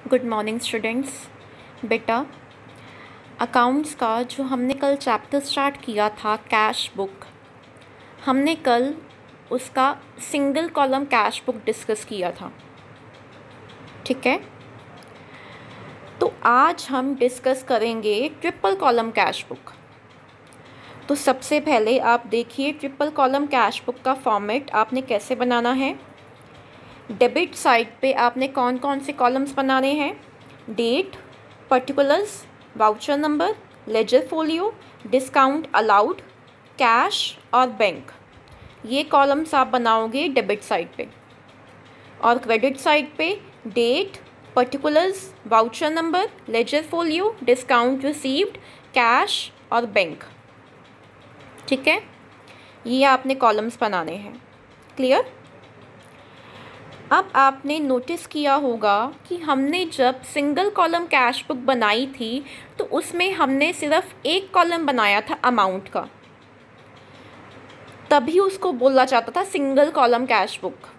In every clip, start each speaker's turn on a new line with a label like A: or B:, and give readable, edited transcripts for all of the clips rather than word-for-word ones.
A: Good morning students. बेटा, accounts का जो हमने कल चैप्टर स्टार्ट किया था कैश बुक, हमने कल उसका single column cash book discuss किया था। ठीक है, तो आज हम डिस्कस करेंगे ट्रिपल कॉलम कैश बुक। तो सबसे पहले आप देखिए ट्रिपल कॉलम कैश बुक का फॉर्मेट आपने कैसे बनाना है। डेबिट साइड पे आपने कौन कौन से कॉलम्स बनाने हैं? Date, particulars, voucher number, ledger folio, discount allowed, cash और बैंक। ये कॉलम्स आप बनाओगे डेबिट साइड पे। और क्रेडिट साइड पे date, particulars, voucher number, ledger folio, discount received, cash और बैंक। ठीक है, ये आपने कॉलम्स बनाने हैं। क्लियर? अब आपने नोटिस किया होगा कि हमने जब सिंगल कॉलम कैश बुक बनाई थी तो उसमें हमने सिर्फ एक कॉलम बनाया था अमाउंट का, तभी उसको बोला जाता था सिंगल कॉलम कैश बुक।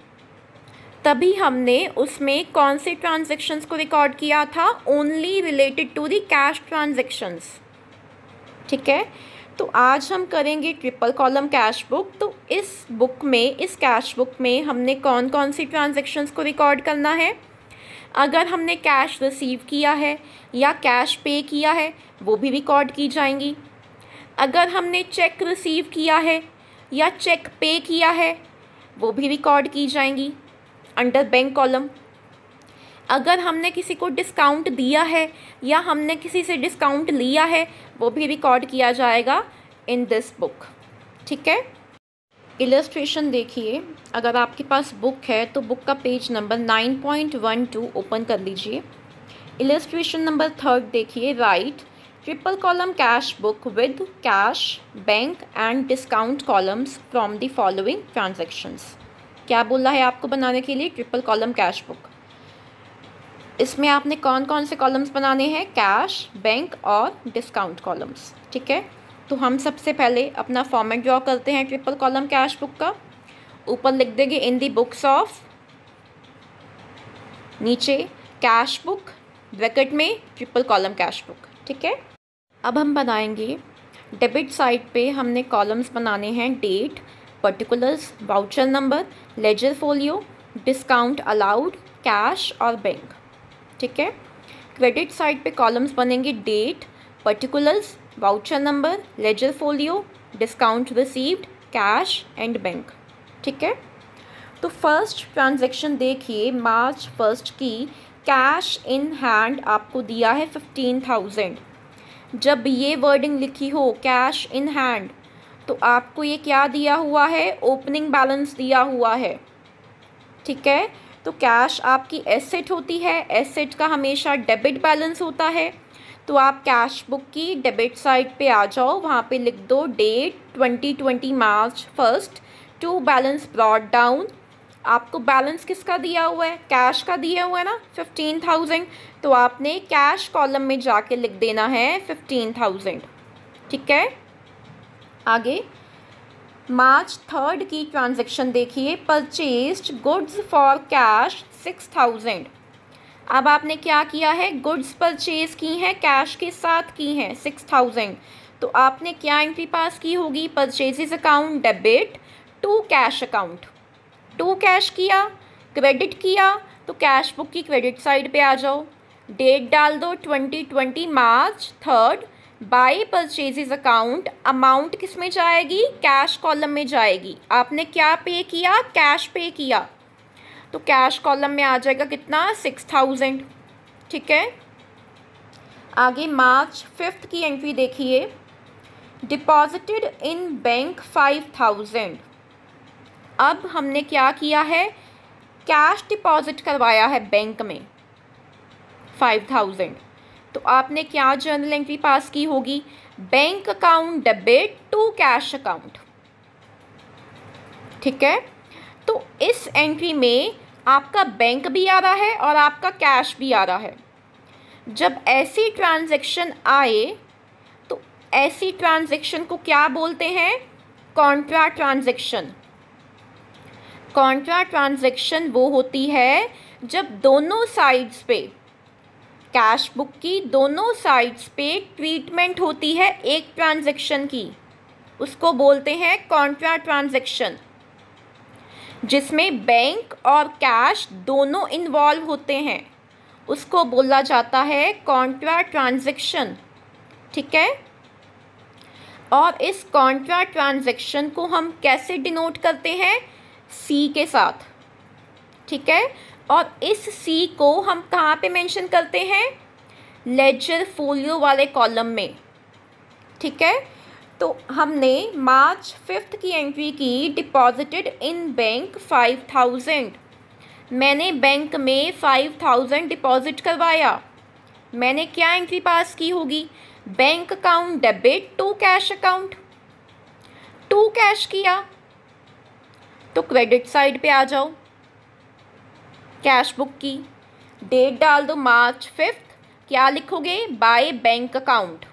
A: तभी हमने उसमें कौन से ट्रांजैक्शंस को रिकॉर्ड किया था? Only related to the cash transactions. ठीक है, तो आज हम करेंगे ट्रिपल कॉलम कैश बुक। तो इस बुक में, इस कैश बुक में हमने कौन कौन सी ट्रांजैक्शंस को रिकॉर्ड करना है? अगर हमने कैश रिसीव किया है या कैश पे किया है वो भी रिकॉर्ड की जाएंगी। अगर हमने चेक रिसीव किया है या चेक पे किया है वो भी रिकॉर्ड की जाएंगी अंडर बैंक कॉलम। अगर हमने किसी को डिस्काउंट दिया है या हमने किसी से डिस्काउंट लिया है वो भी रिकॉर्ड किया जाएगा इन दिस बुक। ठीक है, इलस्ट्रेशन देखिए। अगर आपके पास बुक है तो बुक का पेज नंबर 9.12 ओपन कर लीजिए। इलस्ट्रेशन नंबर 3 देखिए। Right triple column cash book with cash, bank and discount columns from the following transactions. क्या बोला है आपको बनाने के लिए? Triple column cash book. इसमें आपने कौन कौन से कॉलम्स बनाने हैं? कैश, बैंक और डिस्काउंट कॉलम्स। ठीक है, तो हम सबसे पहले अपना फॉर्मेट ड्रॉ करते हैं ट्रिपल कॉलम कैश बुक का। ऊपर लिख देंगे इन दी बुक्स ऑफ, नीचे कैश बुक, ब्रैकेट में ट्रिपल कॉलम कैश बुक। ठीक है, अब हम बनाएंगे डेबिट साइड पे हमने कॉलम्स बनाने हैं date, particulars, voucher number, ledger folio, discount allowed, cash और बैंक। ठीक है, क्रेडिट साइड पे कॉलम्स बनेंगे date, particulars, voucher number, ledger folio, discount received, cash and bank. ठीक है, तो फर्स्ट ट्रांजैक्शन देखिए मार्च 1 की। कैश इन हैंड आपको दिया है 15,000। जब ये वर्डिंग लिखी हो कैश इन हैंड तो आपको ये क्या दिया हुआ है? ओपनिंग बैलेंस दिया हुआ है। ठीक है, तो कैश आपकी एसेट होती है, एसेट का हमेशा डेबिट बैलेंस होता है। तो आप कैश बुक की डेबिट साइड पे आ जाओ, वहाँ पे लिख दो date 2020 March 1 to balance brought down. आपको बैलेंस किसका दिया हुआ है? कैश का दिया हुआ है ना, 15,000। तो आपने कैश कॉलम में जाके लिख देना है 15,000। ठीक है, आगे मार्च 3 की ट्रांजैक्शन देखिए। Purchased goods for cash 6,000। अब आपने क्या किया है? गुड्स परचेज की हैं, कैश के साथ की हैं 6,000। तो आपने क्या एंट्री पास की होगी? Purchases account debit to cash account. To cash किया, क्रेडिट किया तो कैश बुक की क्रेडिट साइड पे आ जाओ। डेट डाल दो 2020 March 3 by purchases account. Amount किस में जाएगी? कैश कॉलम में जाएगी। आपने क्या पे किया? कैश पे किया, तो कैश कॉलम में आ जाएगा कितना? 6,000। ठीक है, आगे मार्च 5 की एंट्री देखिए। Deposited in bank 5,000। अब हमने क्या किया है? कैश डिपॉजिट करवाया है बैंक में 5,000। तो आपने क्या जर्नल एंट्री पास की होगी? Bank account debit to cash account. ठीक है, तो इस एंट्री में आपका बैंक भी आ रहा है और आपका कैश भी आ रहा है। जब ऐसी ट्रांजैक्शन आए तो ऐसी ट्रांजैक्शन को क्या बोलते हैं? Contra transaction. कॉन्ट्रा ट्रांजैक्शन वो होती है जब दोनों साइड्स पे कैश बुक की दोनों साइड्स पे ट्रीटमेंट होती है एक ट्रांजैक्शन की, उसको बोलते हैं कॉन्ट्रा ट्रांजैक्शन, जिसमें बैंक और कैश दोनों इन्वॉल्व होते हैं, उसको बोला जाता है कॉन्ट्रा ट्रांजैक्शन। ठीक है, और इस कॉन्ट्रा ट्रांजैक्शन को हम कैसे डिनोट करते हैं? सी के साथ। ठीक है, और इस सी को हम कहाँ पे मेंशन करते हैं? लेजर फोलियो वाले कॉलम में। ठीक है, तो हमने मार्च 5 की एंट्री की, डिपॉजिटेड इन बैंक 5000। मैंने बैंक में 5000 डिपॉजिट करवाया। मैंने क्या एंट्री पास की होगी? Bank account debit to cash account. To cash किया तो क्रेडिट साइड पे आ जाओ, कैश बुक की डेट डाल दो मार्च 5। क्या लिखोगे? Bye bank account.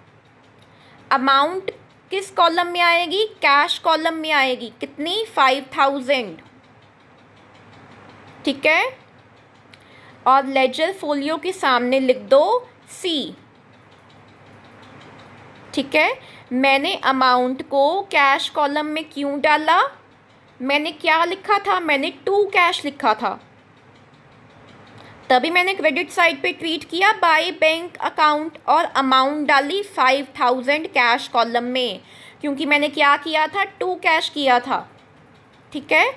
A: अमाउंट किस कॉलम में आएगी? कैश कॉलम में आएगी। कितनी? 5000। ठीक है, और लेजर फोलियो के सामने लिख दो सी। ठीक है, मैंने अमाउंट को कैश कॉलम में क्यों डाला? मैंने क्या लिखा था? मैंने टू कैश लिखा था, तभी मैंने क्रेडिट साइड पे ट्रीट किया बाय बैंक अकाउंट और अमाउंट डाली 5000 कैश कॉलम में, क्योंकि मैंने क्या किया था? टू कैश किया था। ठीक है,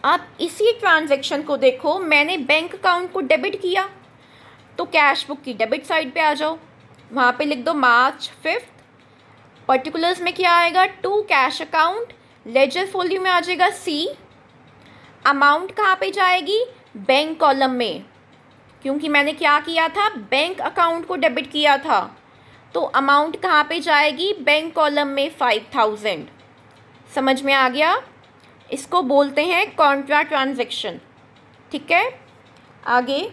A: आप इसी ट्रांजैक्शन को देखो, मैंने बैंक अकाउंट को डेबिट किया तो कैश बुक की डेबिट साइड पे आ जाओ, वहाँ पे लिख दो मार्च 5। पर्टिकुलर्स में क्या आएगा? To cash account. Ledger folio में आ जाएगा सी। अमाउंट कहाँ पे जाएगी? बैंक कॉलम में, क्योंकि मैंने क्या किया था? बैंक अकाउंट को डेबिट किया था, तो अमाउंट कहाँ पे जाएगी? बैंक कॉलम में 5000। समझ में आ गया? इसको बोलते हैं कॉन्ट्रा ट्रांजैक्शन। ठीक है, आगे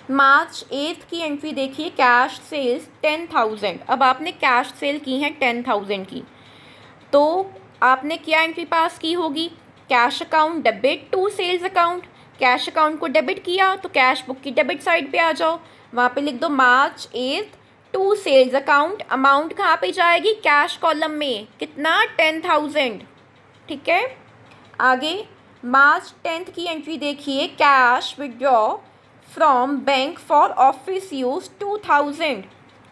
A: मार्च 8 की एंट्री देखिए, कैश सेल्स 10000। अब आपने कैश सेल की हैं 10000 की, तो आपने क्या एंट्री पास की होगी? Cash account debit to sales account. Cash account को डेबिट किया तो कैश बुक की डेबिट साइड पे आ जाओ, वहाँ पे लिख दो March 8 to sales account. Amount कहाँ पे जाएगी? कैश कॉलम में। कितना? 10000। ठीक है, आगे मार्च 10 की एंट्री देखिए, cash withdraw from bank for office use 2000।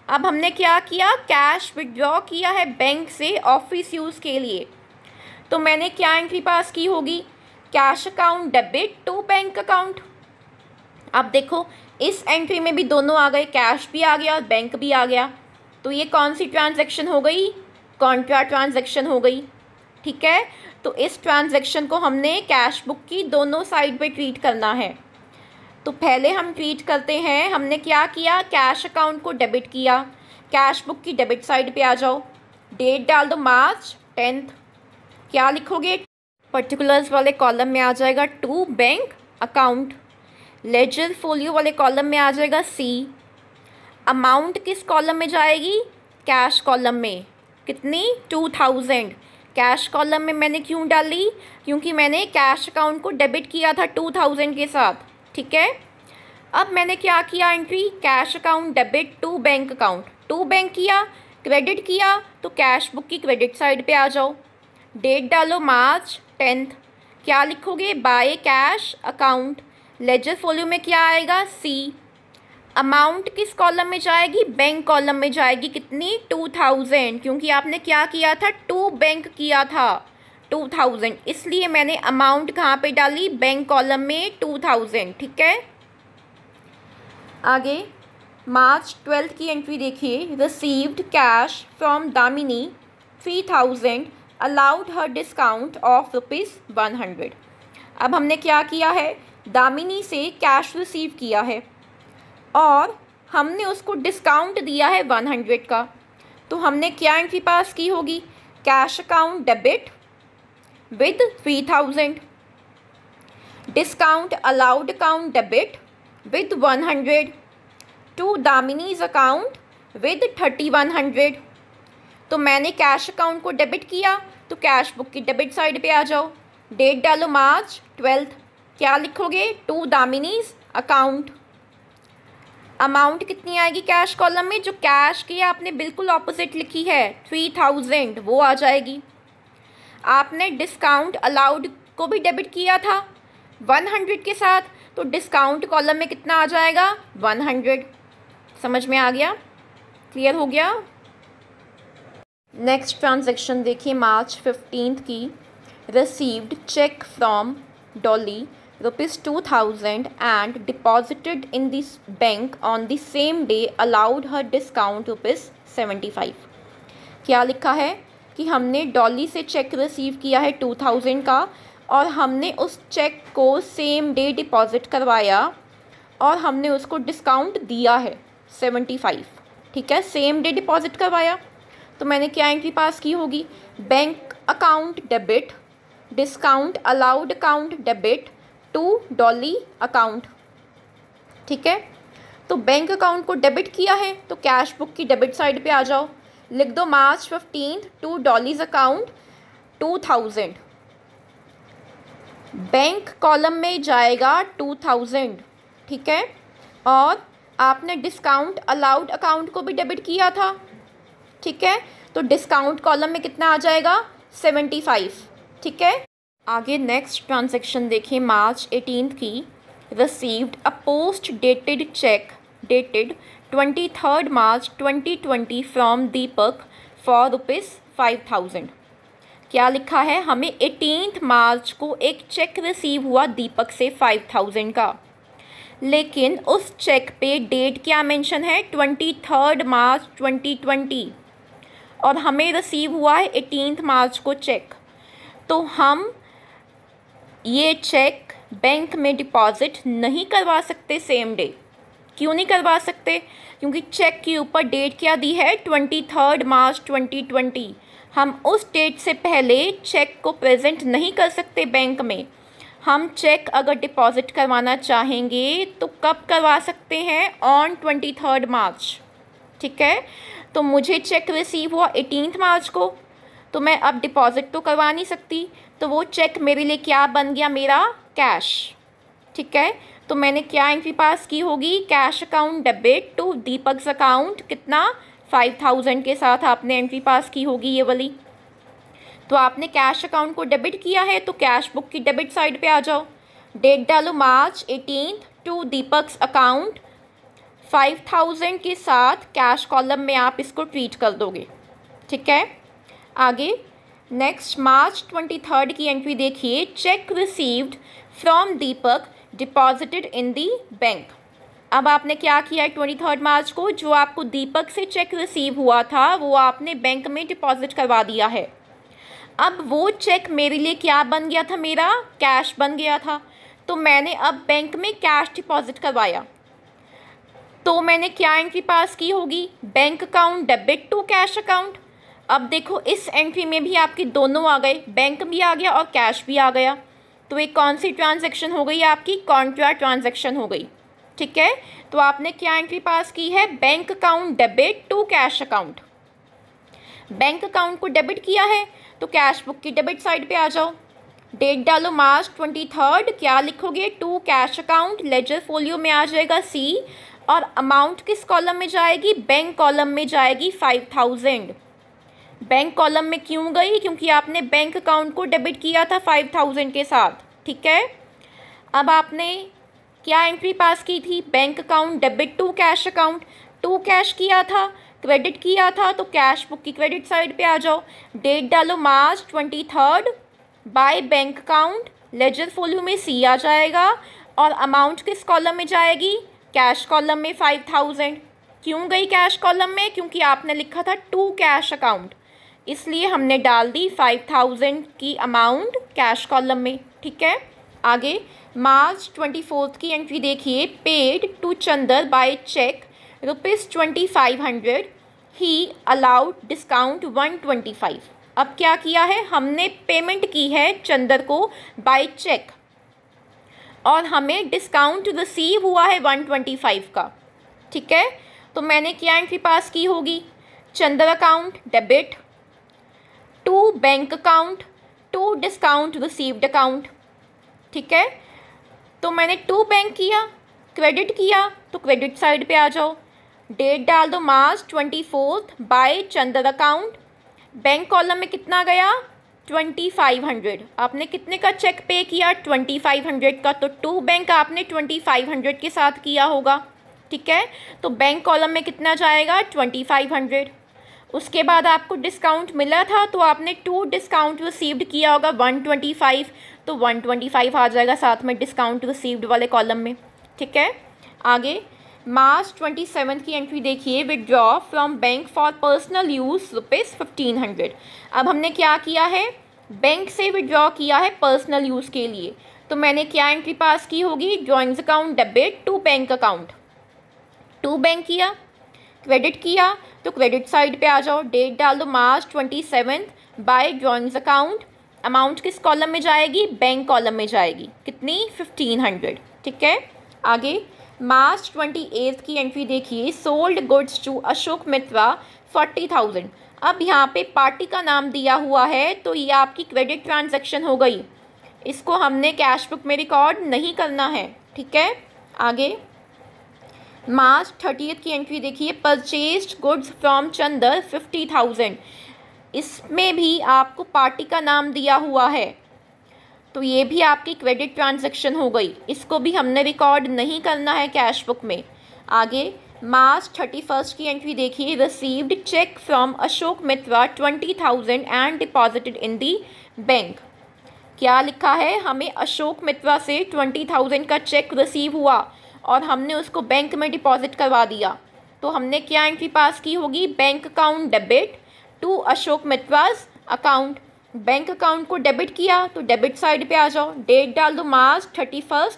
A: अब हमने क्या किया? कैश विड्रॉ किया है बैंक से ऑफिस यूज़ के लिए, तो मैंने क्या एंट्री पास की होगी? Cash account debit to bank account. अब देखो इस एंट्री में भी दोनों आ गए, कैश भी आ गया और बैंक भी आ गया, तो ये कौन सी ट्रांजैक्शन हो गई? कॉन्ट्रा ट्रांजैक्शन हो गई। ठीक है, तो इस ट्रांजैक्शन को हमने कैश बुक की दोनों साइड पे ट्रीट करना है। तो पहले हम ट्रीट करते हैं, हमने क्या किया? कैश अकाउंट को डेबिट किया, कैश बुक की डेबिट साइड पे आ जाओ, डेट डाल दो मार्च 10। क्या लिखोगे? पर्टिकुलर्स वाले कॉलम में आ जाएगा to bank account. Ledger folio वाले कॉलम में आ जाएगा सी। अमाउंट किस कॉलम में जाएगी? कैश कॉलम में। कितनी? 2000। कैश कॉलम में मैंने क्यों डाली? क्योंकि मैंने कैश अकाउंट को डेबिट किया था 2000 के साथ। ठीक है, अब मैंने क्या किया? Entry cash account debit to bank account. To bank किया, क्रेडिट किया, तो कैश बुक की क्रेडिट साइड पे आ जाओ, डेट डालो मार्च 10। क्या लिखोगे? By cash account. Ledger folio में क्या आएगा? सी। अमाउंट किस कॉलम में जाएगी? बैंक कॉलम में जाएगी। कितनी? 2000, क्योंकि आपने क्या किया था? टू बैंक किया था 2000, इसलिए मैंने अमाउंट कहाँ पे डाली? बैंक कॉलम में 2000। ठीक है, आगे मार्च 12 की एंट्री देखिए, received cash from Damini 3000, allowed her discount of ₹100। अब हमने क्या किया है? दामिनी से कैश रिसीव किया है और हमने उसको डिस्काउंट दिया है 100 का, तो हमने क्या एंट्री पास की होगी? Cash account debit with 3000, discount allowed account debit with 100 to Damini's account with 3100। तो मैंने कैश अकाउंट को डेबिट किया तो कैश बुक की डेबिट साइड पे आ जाओ, डेट डालो मार्च 12। क्या लिखोगे? To Damini's account. अमाउंट कितनी आएगी कैश कॉलम में? जो कैश की आपने बिल्कुल ऑपोजिट लिखी है 3000 वो आ जाएगी। आपने डिस्काउंट अलाउड को भी डेबिट किया था 100 के साथ, तो डिस्काउंट कॉलम में कितना आ जाएगा? 100। समझ में आ गया? क्लियर हो गया? नेक्स्ट ट्रांजैक्शन देखिए मार्च 15 की। Received cheque from Dolly ₹2000 and deposited in this bank on the same day allowed her discount ₹75। क्या लिखा है कि हमने डॉली से चेक रिसीव किया है 2000 का और हमने उस चेक को सेम डे डिपॉजिट करवाया और हमने उसको डिस्काउंट दिया है 75। ठीक है, सेम डे डिपॉजिट करवाया तो मैंने क्या एंट्री पास की होगी? Bank account debit, discount allowed account debit to Dolly account. ठीक है, तो बैंक अकाउंट को डेबिट किया है तो कैश बुक की डेबिट साइड पे आ जाओ, लिख दो मार्च 15 to Dolly's account 2000। Bank column में जाएगा 2000। ठीक है, और आपने डिस्काउंट अलाउड अकाउंट को भी डेबिट किया था। ठीक है, तो डिस्काउंट कॉलम में कितना आ जाएगा? 75। ठीक है, आगे नेक्स्ट ट्रांजैक्शन देखिए मार्च 18 की। Received a post dated cheque dated 23 March 2020 from Deepak for ₹5000। क्या लिखा है? हमें 18 मार्च को एक चेक रिसीव हुआ दीपक से 5000 का, लेकिन उस चेक पे डेट क्या मेंशन है? 23 मार्च 2020 और हमें रिसीव हुआ है 18 मार्च को चेक। तो हम ये चेक बैंक में डिपॉजिट नहीं करवा सकते सेम डे। क्यों नहीं करवा सकते? क्योंकि चेक के ऊपर डेट क्या दी है? 23 मार्च 2020। हम उस डेट से पहले चेक को प्रेजेंट नहीं कर सकते बैंक में। हम चेक अगर डिपॉजिट करवाना चाहेंगे तो कब करवा सकते हैं? ऑन 23 मार्च। ठीक है, तो मुझे चेक रिसीव हुआ 18 मार्च को, तो मैं अब डिपॉजिट तो करवा नहीं सकती, तो वो चेक मेरे लिए क्या बन गया? मेरा कैश। ठीक है, तो मैंने क्या एंट्री पास की होगी? Cash account debit to Deepak's account, कितना? 5000 के साथ आपने एंट्री पास की होगी ये वाली। तो आपने कैश अकाउंट को डेबिट किया है तो कैश बुक की डेबिट साइड पे आ जाओ, डेट डालो मार्च 18 टू दीपक्स अकाउंट 5000 के साथ कैश कॉलम में आप इसको ट्रीट कर दोगे। ठीक है, आगे नेक्स्ट मार्च 23 की एंट्री देखिए। Check received from Deepak deposited in the bank. अब आपने क्या किया है? 23 मार्च को जो आपको दीपक से चेक रिसीव हुआ था वो आपने बैंक में डिपॉजिट करवा दिया है। अब वो चेक मेरे लिए क्या बन गया था? मेरा कैश बन गया था। तो मैंने अब बैंक में कैश डिपॉजिट करवाया, तो मैंने क्या एंट्री पास की होगी? Bank account debit to cash account. अब देखो इस एंट्री में भी आपके दोनों आ गए, बैंक भी आ गया और कैश भी आ गया। तो एक कौन सी ट्रांजैक्शन हो गई? आपकी कॉन्ट्रा ट्रांजैक्शन हो गई। ठीक है, तो आपने क्या एंट्री पास की है? Bank account debit to cash account. Bank account को डेबिट किया है तो कैश बुक की डेबिट साइड पे आ जाओ, डेट डालो मार्च 23। क्या लिखोगे? To cash account, ledger folio में आ जाएगा सी, और अमाउंट किस कॉलम में जाएगी? बैंक कॉलम में जाएगी 5000। बैंक कॉलम में क्यों गई? क्योंकि आपने बैंक अकाउंट को डेबिट किया था 5000 के साथ। ठीक है, अब आपने क्या एंट्री पास की थी? Bank account debit to cash account. To cash किया था, क्रेडिट किया था, तो कैश बुक की क्रेडिट साइड पे आ जाओ, डेट डालो March 23 by bank account, ledger folio में सी आ जाएगा, और अमाउंट किस कॉलम में जाएगी? कैश कॉलम में 5000। क्यों गई कैश कॉलम में? क्योंकि आपने लिखा था टू कैश अकाउंट, इसलिए हमने डाल दी 5000 की अमाउंट कैश कॉलम में। ठीक है, आगे मार्च 24 की एंट्री देखिए। Paid to Chander by cheque ₹2500, ही अलाउड डिस्काउंट 125। अब क्या किया है? हमने पेमेंट की है चंदर को बाय चेक और हमें डिस्काउंट रिसीव हुआ है 125 का। ठीक है, तो मैंने क्या एंट्री पास की होगी? Chander account debit to bank account to discount received account. ठीक है, तो मैंने टू बैंक किया, क्रेडिट किया, तो क्रेडिट साइड पे आ जाओ, डेट डाल दो March 24 by Chander account. Bank column में कितना गया 2500। आपने कितने का चेक पे किया 2500 का, तो टू बैंक आपने 2500 के साथ किया होगा, ठीक है। तो बैंक कॉलम में कितना जाएगा 2500। उसके बाद आपको डिस्काउंट मिला था तो आपने टू डिस्काउंट रिसीव्ड किया होगा 125, तो 125 आ जाएगा साथ में डिस्काउंट रिसीव्ड वाले कॉलम में, ठीक है। आगे मार्च 27 की एंट्री देखिए, withdraw from bank for personal use ₹1500। अब हमने क्या किया है, बैंक से विदड्रॉ किया है पर्सनल यूज़ के लिए, तो मैंने क्या एंट्री पास की होगी, drawings account debit to bank account. To bank किया, क्रेडिट किया, तो क्रेडिट साइड पे आ जाओ, डेट डाल दो मार्च 27 बाय ड्रॉइंग्स अकाउंट। अमाउंट किस कॉलम में जाएगी, बैंक कॉलम में जाएगी, कितनी 1500, ठीक है। आगे मार्च 28 की एंट्री देखिए, सोल्ड गुड्स टू अशोक मित्रा 40,000। अब यहाँ पे पार्टी का नाम दिया हुआ है तो ये आपकी क्रेडिट ट्रांजैक्शन हो गई, इसको हमने कैश बुक में रिकॉर्ड नहीं करना है, ठीक है। आगे मार्च 30 की एंट्री देखिए, परचेज्ड गुड्स फ्रॉम चंदर 50,000। इसमें भी आपको पार्टी का नाम दिया हुआ है तो ये भी आपकी क्रेडिट ट्रांजैक्शन हो गई, इसको भी हमने रिकॉर्ड नहीं करना है कैश बुक में। आगे मार्च 31 की एंट्री देखिए, received cheque from Ashok Mitra 20,000 and deposited in the bank. क्या लिखा है, हमें अशोक मित्रा से 20,000 का चेक रिसीव हुआ और हमने उसको बैंक में डिपॉजिट करवा दिया, तो हमने क्या एंट्री पास की होगी, bank account debit to Ashok Mitra's account. Bank account को डेबिट किया तो डेबिट साइड पे आ जाओ, डेट डाल दो मार्च 31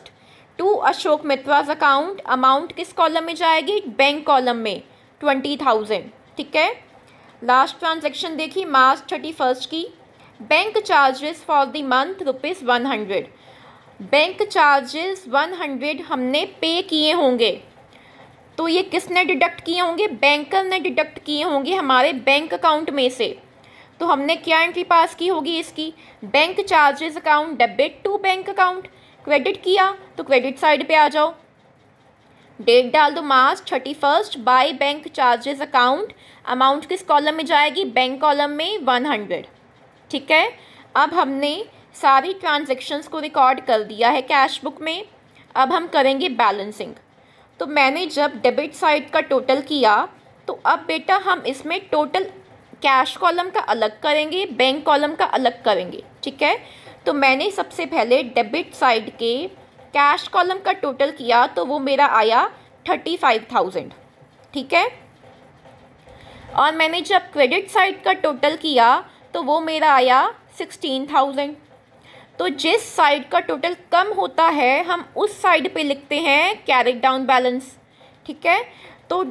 A: to Ashok Mitra's account. Amount किस कॉलम में जाएगी, बैंक कॉलम में 20,000, ठीक है। लास्ट ट्रांजैक्शन देखिए मार्च 31 की, bank charges for the month ₹100। Bank charges 100 हमने पे किए होंगे, तो ये किसने डिडक्ट किए होंगे, बैंकर ने डिडक्ट किए होंगे हमारे बैंक अकाउंट में से। तो हमने क्या एंट्री पास की होगी इसकी, bank charges account debit to bank account. Credit किया तो क्रेडिट साइड पे आ जाओ, डेट डाल दो मार्च 31 by bank charges account. Amount किस कॉलम में जाएगी, बैंक कॉलम में 100, ठीक है। अब हमने सारी ट्रांजैक्शंस को रिकॉर्ड कर दिया है कैश बुक में। अब हम करेंगे बैलेंसिंग। तो मैंने जब डेबिट साइड का टोटल किया तो अब बेटा हम इसमें टोटल कैश कॉलम का अलग करेंगे, बैंक कॉलम का अलग करेंगे, ठीक है। तो मैंने सबसे पहले डेबिट साइड के कैश कॉलम का टोटल किया तो वो मेरा आया 35,000, ठीक है। और मैंने जब क्रेडिट साइड का टोटल किया तो वो मेरा आया 16,000। तो जिस साइड का टोटल कम होता है हम उस साइड पे लिखते हैं कैरिड डाउन बैलेंस, ठीक है। तो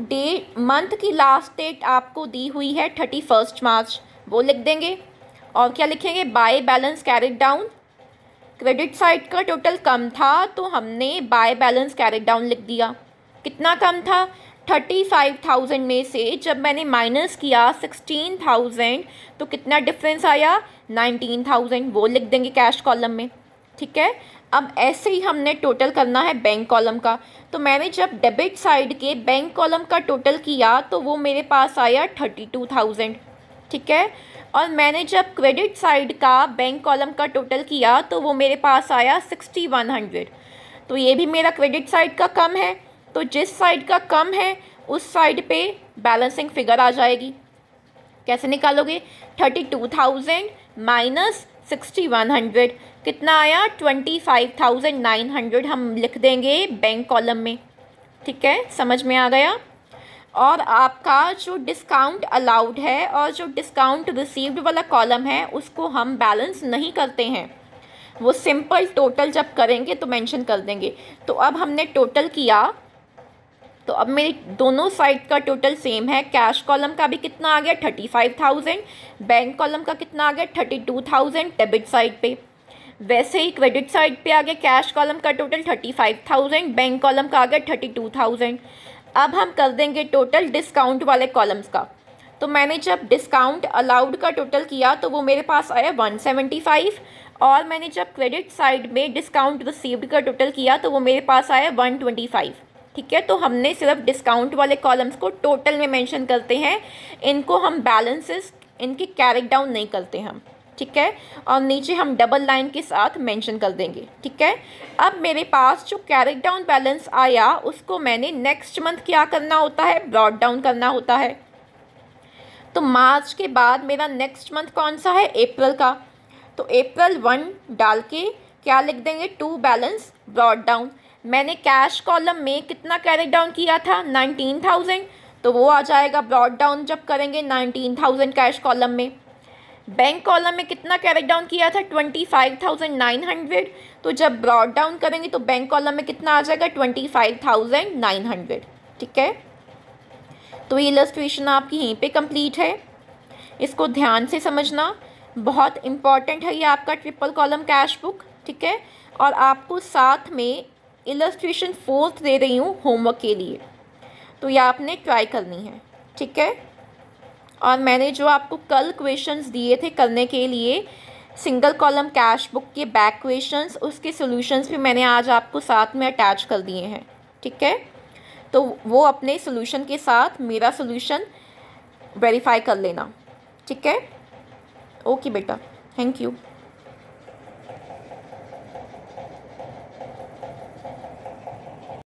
A: मंथ की लास्ट डेट आपको दी हुई है 31 मार्च, वो लिख देंगे। और क्या लिखेंगे, by balance carried down. Credit side का टोटल कम था तो हमने बाय बैलेंस कैरिड डाउन लिख दिया। कितना कम था, 35,000 में से जब मैंने माइनस किया 16,000 तो कितना डिफरेंस आया 19,000, वो लिख देंगे कैश कॉलम में, ठीक है। अब ऐसे ही हमने टोटल करना है बैंक कॉलम का। तो मैंने जब डेबिट साइड के बैंक कॉलम का टोटल किया तो वो मेरे पास आया 32,000, ठीक है। और मैंने जब क्रेडिट साइड का बैंक कॉलम का टोटल किया तो वो मेरे पास आया 6,100। तो ये भी मेरा क्रेडिट साइड का कम है, तो जिस साइड का कम है उस साइड पे बैलेंसिंग फिगर आ जाएगी। कैसे निकालोगे, 32,000 माइनस 6,100 कितना आया 25,900 हम लिख देंगे बैंक कॉलम में, ठीक है। समझ में आ गया। और आपका जो डिस्काउंट अलाउड है और जो डिस्काउंट रिसीव्ड वाला कॉलम है उसको हम बैलेंस नहीं करते हैं, वो सिंपल टोटल जब करेंगे तो मेंशन कर देंगे। तो अब हमने टोटल किया तो अब मेरी दोनों साइड का टोटल सेम है। कैश कॉलम का भी कितना आ गया 35,000, बैंक कॉलम का कितना आ गया 32,000 डेबिट साइड पे। वैसे ही क्रेडिट साइड पे आ गया कैश कॉलम का टोटल 35,000, बैंक कॉलम का आ गया 32,000। अब हम कर देंगे टोटल डिस्काउंट वाले कॉलम्स का। तो मैंने जब डिस्काउंट अलाउड का टोटल किया तो वो मेरे पास आया 175, और मैंने जब क्रेडिट साइड में डिस्काउंट रिसीव्ड का टोटल किया तो वो मेरे पास आया 125, ठीक है। तो हमने सिर्फ डिस्काउंट वाले कॉलम्स को टोटल में मेंशन करते हैं, इनको हम बैलेंसेस इनके कैरी डाउन नहीं करते हम, ठीक है। और नीचे हम डबल लाइन के साथ मेंशन कर देंगे, ठीक है। अब मेरे पास जो कैरी डाउन बैलेंस आया उसको मैंने नेक्स्ट मंथ क्या करना होता है, ब्रॉट डाउन करना होता है। तो मार्च के बाद मेरा नेक्स्ट मंथ कौन सा है, अप्रैल का। तो अप्रैल 1 डाल के क्या लिख देंगे, टू बैलेंस ब्रॉट डाउन। मैंने कैश कॉलम में कितना कैरी डाउन किया था, 19,000, तो वो आ जाएगा ब्रॉट डाउन जब करेंगे 19,000 कैश कॉलम में। बैंक कॉलम में कितना कैरी डाउन किया था, 25,900, तो जब ब्रॉट डाउन करेंगे तो बैंक कॉलम में कितना आ जाएगा, 25,900, ठीक है। तो ये इलस्ट्रेशन आपकी यहीं पे कंप्लीट है, इसको ध्यान से समझना, बहुत इम्पॉर्टेंट है ये आपका ट्रिपल कॉलम कैश बुक, ठीक है। और आपको साथ में इलस्ट्रेशन 4th दे रही हूँ होमवर्क के लिए, तो ये आपने ट्राई करनी है, ठीक है। और मैंने जो आपको कल क्वेश्चंस दिए थे करने के लिए सिंगल कॉलम कैश बुक के बैक क्वेश्चंस, उसके सॉल्यूशंस भी मैंने आज आपको साथ में अटैच कर दिए हैं, ठीक है। तो वो अपने सॉल्यूशन के साथ मेरा सॉल्यूशन वेरीफाई कर लेना, ठीक है। ओके बेटा, थैंक यू।